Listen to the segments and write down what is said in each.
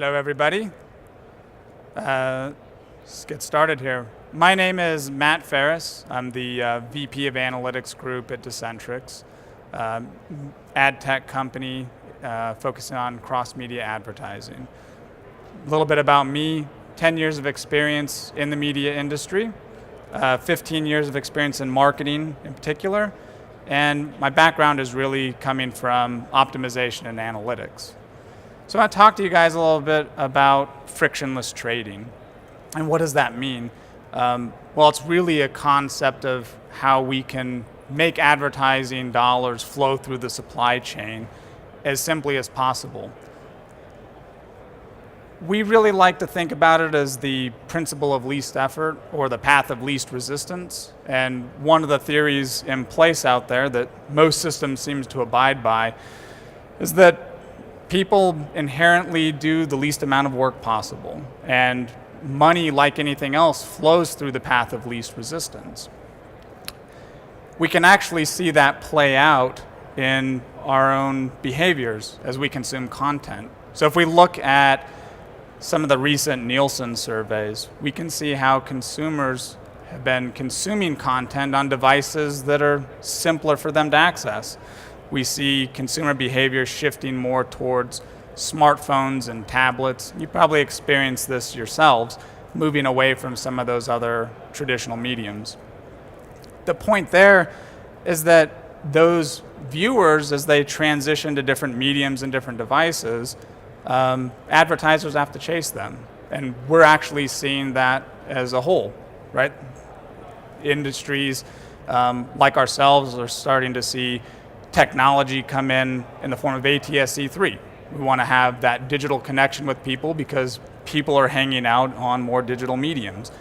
Hello, everybody. Let's get started here. My name is Matt Ferris. I'm the VP of Analytics Group at Decentrix, ad tech company focusing on cross-media advertising. A little bit about me: 10 years of experience in the media industry, 15 years of experience in marketing in particular, and my background is really coming from optimization and analytics. So I want to talk to you guys a little bit about frictionless trading. And what does that mean? Well, it's really a concept of how we can make advertising dollars flow through the supply chain as simply as possible. We really like to think about it as the principle of least effort, or the path of least resistance. And one of the theories in place out there that most systems seem to abide by is that people inherently do the least amount of work possible. And money, like anything else, flows through the path of least resistance. We can actually see that play out in our own behaviors as we consume content. So if we look at some of the recent Nielsen surveys, we can see how consumers have been consuming content on devices that are simpler for them to access. We see consumer behavior shifting more towards smartphones and tablets. You probably experienced this yourselves, moving away from some of those other traditional mediums. The point there is that those viewers, as they transition to different mediums and different devices, advertisers have to chase them. And we're actually seeing that as a whole, right? Industries like ourselves are starting to see technology come in the form of ATSC3. We want to have that digital connection with people because people are hanging out on more digital mediums.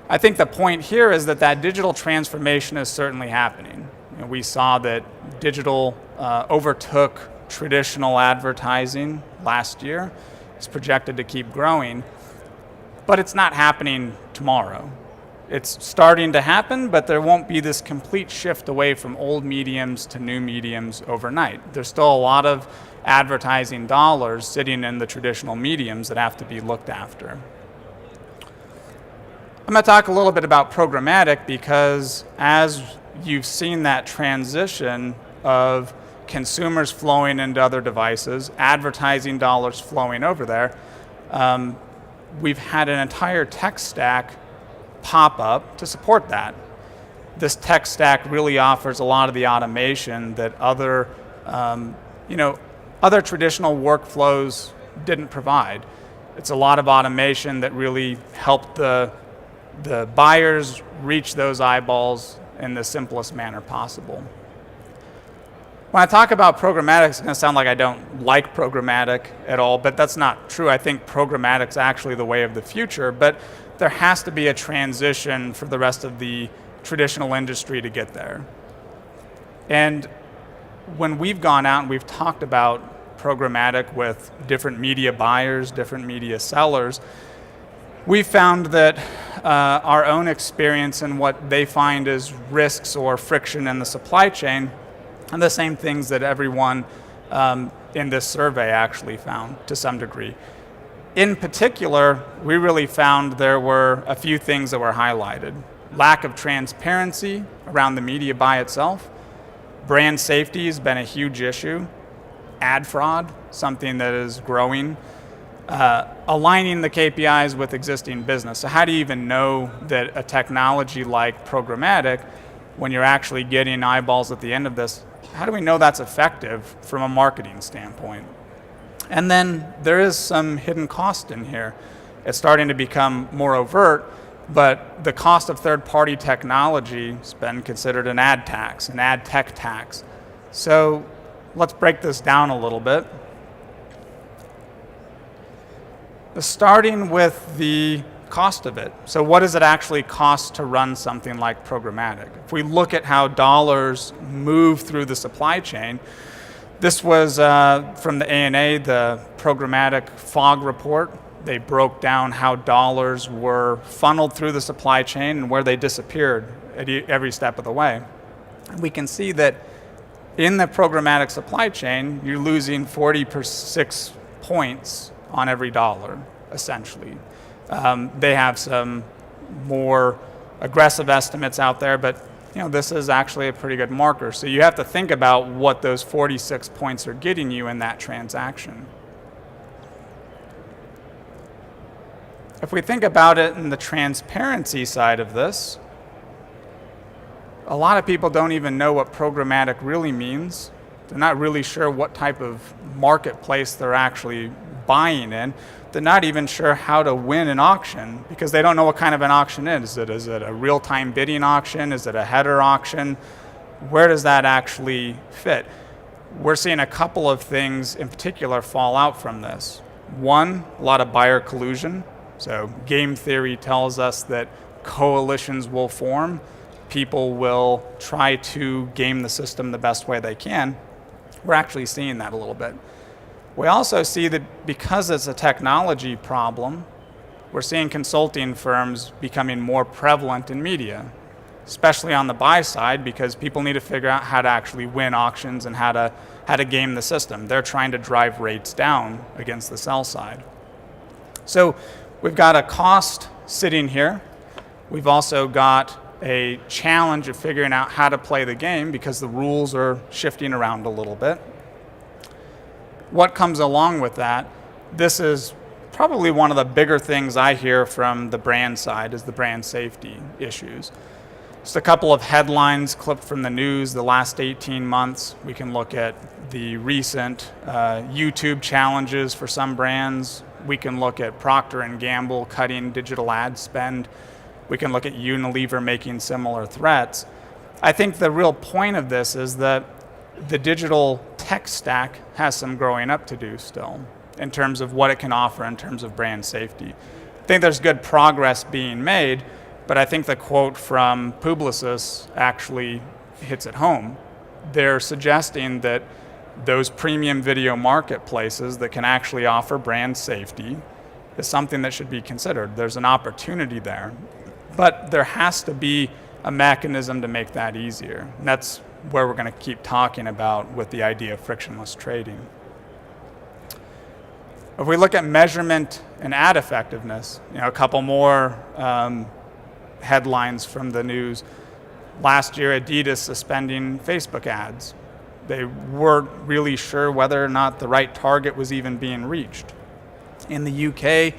I think the point here is that that digital transformation is certainly happening. We saw that digital overtook traditional advertising last year. It's projected to keep growing, but it's not happening tomorrow. It's starting to happen, but there won't be this complete shift away from old mediums to new mediums overnight. There's still a lot of advertising dollars sitting in the traditional mediums that have to be looked after. I'm going to talk a little bit about programmatic because as you've seen that transition of consumers flowing into other devices, advertising dollars flowing over there, we've had an entire tech stack pop up to support that. This tech stack really offers a lot of the automation that other traditional workflows didn't provide. It's a lot of automation that really helped the buyers reach those eyeballs in the simplest manner possible. When I talk about programmatic, it's going to sound like I don't like programmatic at all, but that's not true. I think programmatic's actually the way of the future, but there has to be a transition for the rest of the traditional industry to get there. And when we've gone out and we've talked about programmatic with different media buyers, different media sellers, we found that our own experience and what they find as risks or friction in the supply chain are the same things that everyone in this survey actually found to some degree. In particular, we really found there were a few things that were highlighted. Lack of transparency around the media buy itself. Brand safety has been a huge issue. Ad fraud, something that is growing. Aligning the KPIs with existing business. So how do you even know that a technology like programmatic, when you're actually getting eyeballs at the end of this, how do we know that's effective from a marketing standpoint? And then there is some hidden cost in here. It's starting to become more overt, but the cost of third-party technology has been considered an ad tax, an ad tech tax. So let's break this down a little bit. Starting with the cost of it. So what does it actually cost to run something like programmatic? If we look at how dollars move through the supply chain, this was from the ANA, the programmatic fog report. They broke down how dollars were funneled through the supply chain and where they disappeared at every step of the way. And we can see that in the programmatic supply chain, you're losing 46 points on every dollar, essentially. They have some more aggressive estimates out there, but this is actually a pretty good marker. So you have to think about what those 46 points are getting you in that transaction. If we think about it in the transparency side of this, a lot of people don't even know what programmatic really means. They're not really sure what type of marketplace they're actually buying in. They're not even sure how to win an auction because they don't know what kind of an auction is. Is it a real-time bidding auction? Is it a header auction? Where does that actually fit? We're seeing a couple of things in particular fall out from this. One, a lot of buyer collusion. So game theory tells us that coalitions will form. People will try to game the system the best way they can. We're actually seeing that a little bit. We also see that because it's a technology problem, we're seeing consulting firms becoming more prevalent in media, especially on the buy side, because people need to figure out how to actually win auctions and how to game the system. They're trying to drive rates down against the sell side. So we've got a cost sitting here. We've also got a challenge of figuring out how to play the game because the rules are shifting around a little bit. What comes along with that, this is probably one of the bigger things I hear from the brand side is the brand safety issues. Just a couple of headlines clipped from the news the last 18 months. We can look at the recent YouTube challenges for some brands. We can look at Procter & Gamble cutting digital ad spend. We can look at Unilever making similar threats. I think the real point of this is that the digital tech stack has some growing up to do still in terms of what it can offer in terms of brand safety. I think there's good progress being made, but I think the quote from Publicis actually hits it home. They're suggesting that those premium video marketplaces that can actually offer brand safety is something that should be considered. There's an opportunity there. But there has to be a mechanism to make that easier. And that's where we're going to keep talking about with the idea of frictionless trading. If we look at measurement and ad effectiveness, a couple more headlines from the news. Last year, Adidas suspending Facebook ads. They weren't really sure whether or not the right target was even being reached. In the UK,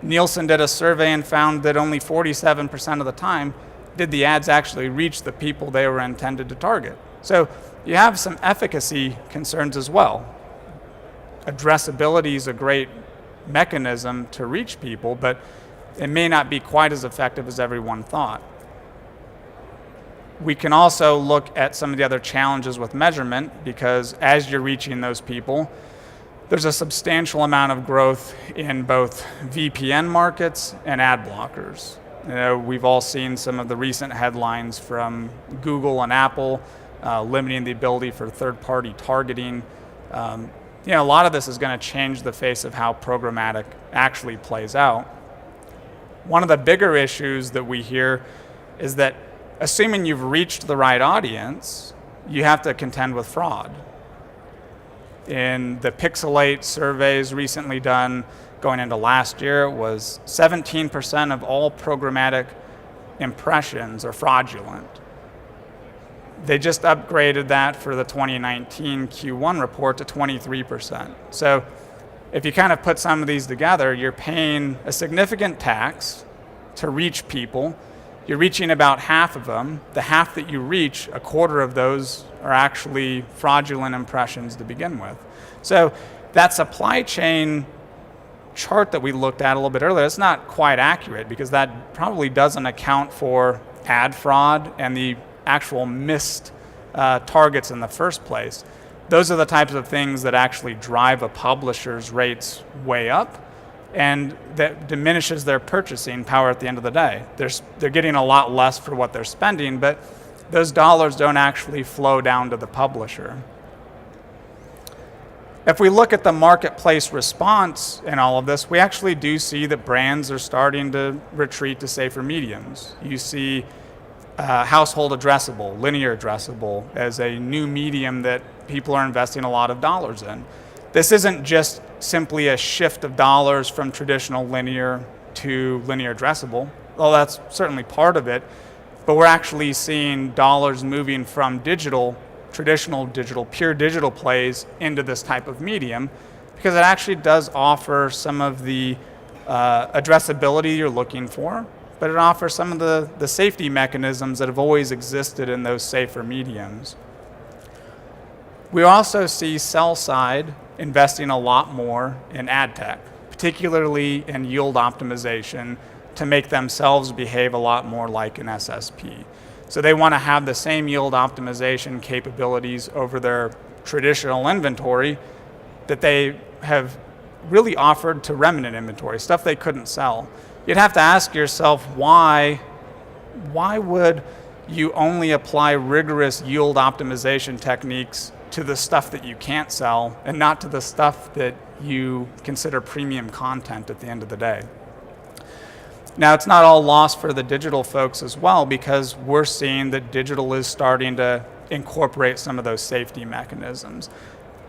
Nielsen did a survey and found that only 47% of the time did the ads actually reach the people they were intended to target. So you have some efficacy concerns as well. Addressability is a great mechanism to reach people, but it may not be quite as effective as everyone thought. We can also look at some of the other challenges with measurement because as you're reaching those people, there's a substantial amount of growth in both VPN markets and ad blockers. We've all seen some of the recent headlines from Google and Apple limiting the ability for third-party targeting. A lot of this is going to change the face of how programmatic actually plays out. One of the bigger issues that we hear is that assuming you've reached the right audience, you have to contend with fraud. In the Pixelate surveys recently done going into last year, it was 17% of all programmatic impressions are fraudulent. They just upgraded that for the 2019 Q1 report to 23%. So if you kind of put some of these together, you're paying a significant tax to reach people. You're reaching about half of them. The half that you reach, a quarter of those are actually fraudulent impressions to begin with. So that supply chain chart that we looked at a little bit earlier, it's not quite accurate because that probably doesn't account for ad fraud and the actual missed targets in the first place. Those are the types of things that actually drive a publisher's rates way up, and that diminishes their purchasing power at the end of the day. They're getting a lot less for what they're spending, but those dollars don't actually flow down to the publisher. If we look at the marketplace response in all of this, we actually do see that brands are starting to retreat to safer mediums. You see household addressable, linear addressable as a new medium that people are investing a lot of dollars in. This isn't just simply a shift of dollars from traditional linear to linear addressable. Well, that's certainly part of it, but we're actually seeing dollars moving from digital, traditional digital, pure digital plays into this type of medium, because it actually does offer some of the addressability you're looking for, but it offers some of the safety mechanisms that have always existed in those safer mediums. We also see sell side investing a lot more in ad tech, particularly in yield optimization, to make themselves behave a lot more like an SSP. So they want to have the same yield optimization capabilities over their traditional inventory that they have really offered to remnant inventory, stuff they couldn't sell. You'd have to ask yourself, why would you only apply rigorous yield optimization techniques to the stuff that you can't sell and not to the stuff that you consider premium content at the end of the day? Now, it's not all lost for the digital folks as well, because we're seeing that digital is starting to incorporate some of those safety mechanisms.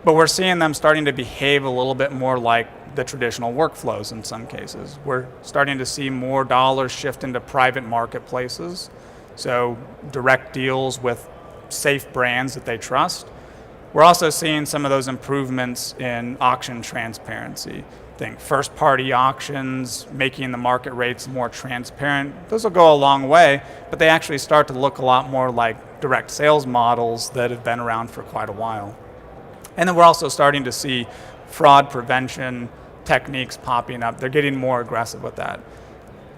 But we're seeing them starting to behave a little bit more like the traditional workflows in some cases. We're starting to see more dollars shift into private marketplaces, so direct deals with safe brands that they trust. We're also seeing some of those improvements in auction transparency. Think first-party auctions, making the market rates more transparent. Those will go a long way, but they actually start to look a lot more like direct sales models that have been around for quite a while. And then we're also starting to see fraud prevention techniques popping up. They're getting more aggressive with that.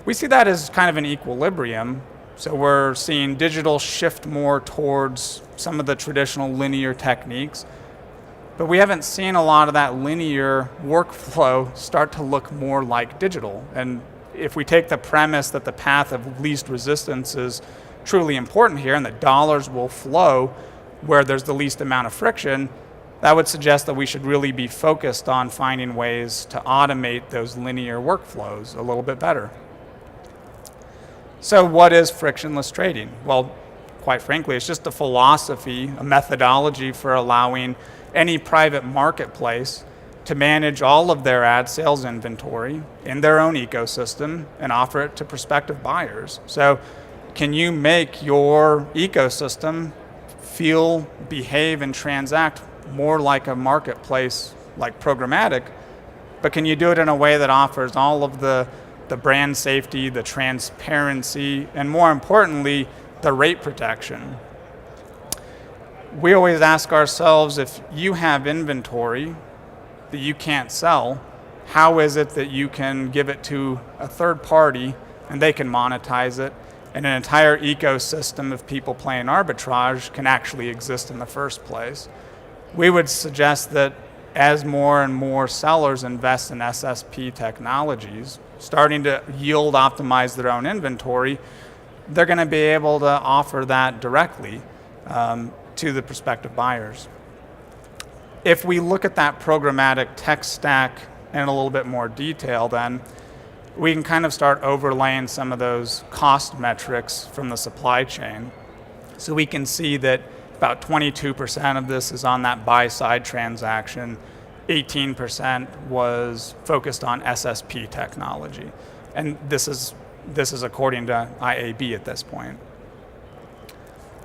We see that as kind of an equilibrium. So we're seeing digital shift more towards some of the traditional linear techniques, but we haven't seen a lot of that linear workflow start to look more like digital. And if we take the premise that the path of least resistance is truly important here and that dollars will flow where there's the least amount of friction, that would suggest that we should really be focused on finding ways to automate those linear workflows a little bit better. So what is frictionless trading? Well, quite frankly, it's just a philosophy, a methodology for allowing any private marketplace to manage all of their ad sales inventory in their own ecosystem and offer it to prospective buyers. So can you make your ecosystem feel, behave, and transact more like a marketplace like programmatic, but can you do it in a way that offers all of the brand safety, the transparency, and more importantly, the rate protection? We always ask ourselves, if you have inventory that you can't sell, how is it that you can give it to a third party and they can monetize it, and an entire ecosystem of people playing arbitrage can actually exist in the first place? We would suggest that as more and more sellers invest in SSP technologies, starting to yield optimize their own inventory, they're going to be able to offer that directly to the prospective buyers. If we look at that programmatic tech stack in a little bit more detail, then we can kind of start overlaying some of those cost metrics from the supply chain. So we can see that about 22% of this is on that buy-side transaction, 18% was focused on SSP technology. And this is according to IAB at this point.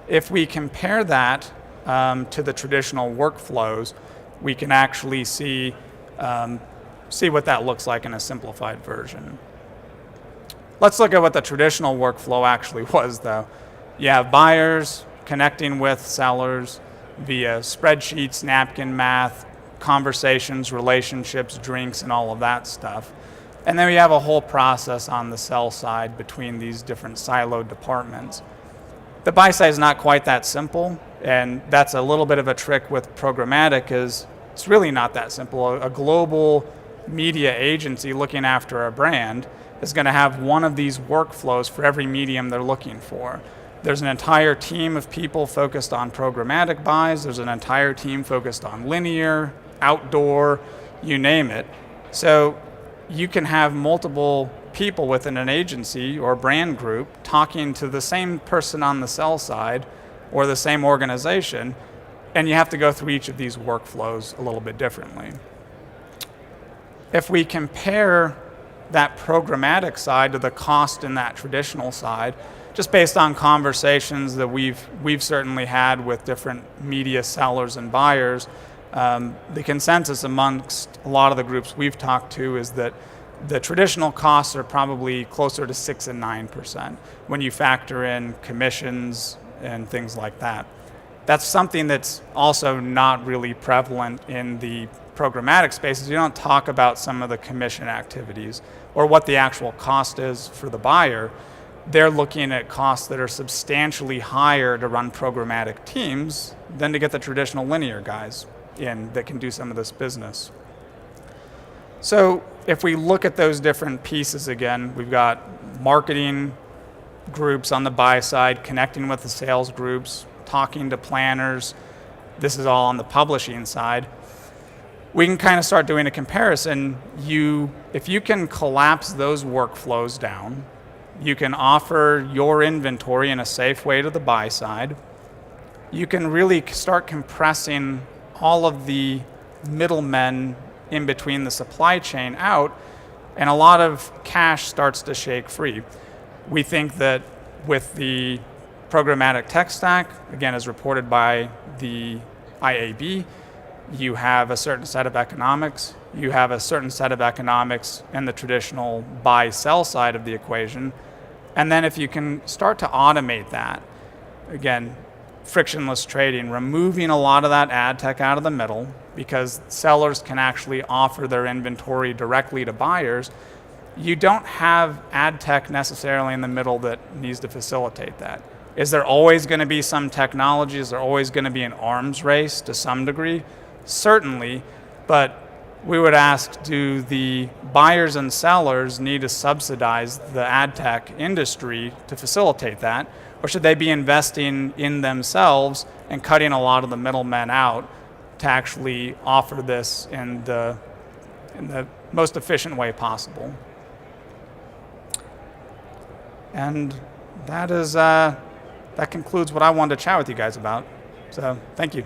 If we compare that to the traditional workflows, we can actually see what that looks like in a simplified version. Let's look at what the traditional workflow actually was, though. You have buyers connecting with sellers via spreadsheets, napkin math, conversations, relationships, drinks, and all of that stuff. And then we have a whole process on the sell side between these different siloed departments. The buy side is not quite that simple, and that's a little bit of a trick with programmatic, is it's really not that simple. A global media agency looking after a brand is going to have one of these workflows for every medium they're looking for. There's an entire team of people focused on programmatic buys. There's an entire team focused on linear, outdoor, you name it. So you can have multiple people within an agency or brand group talking to the same person on the sell side or the same organization, and you have to go through each of these workflows a little bit differently. if we compare that programmatic side to the cost in that traditional side, just based on conversations that we've certainly had with different media sellers and buyers, the consensus amongst a lot of the groups we've talked to is that the traditional costs are probably closer to 6 and 9% when you factor in commissions and things like that. That's something that's also not really prevalent in the programmatic spaces. You don't talk about some of the commission activities or what the actual cost is for the buyer. They're looking at costs that are substantially higher to run programmatic teams than to get the traditional linear guys in that can do some of this business. So if we look at those different pieces again, we've got marketing groups on the buy side, connecting with the sales groups, talking to planners. This is all on the publishing side. We can kind of start doing a comparison. If you can collapse those workflows down, you can offer your inventory in a safe way to the buy side. You can really start compressing all of the middlemen in between the supply chain out, and a lot of cash starts to shake free. We think that with the programmatic tech stack, again, as reported by the IAB, you have a certain set of economics. You have a certain set of economics in the traditional buy-sell side of the equation. And then if you can start to automate that, again, frictionless trading, removing a lot of that ad tech out of the middle, because sellers can actually offer their inventory directly to buyers. You don't have ad tech necessarily in the middle that needs to facilitate that. Is there always going to be some technology? Is there always going to be an arms race to some degree? Certainly, but we would ask, do the buyers and sellers need to subsidize the ad tech industry to facilitate that? Or should they be investing in themselves and cutting a lot of the middlemen out to actually offer this in the most efficient way possible? And that concludes what I wanted to chat with you guys about. So thank you.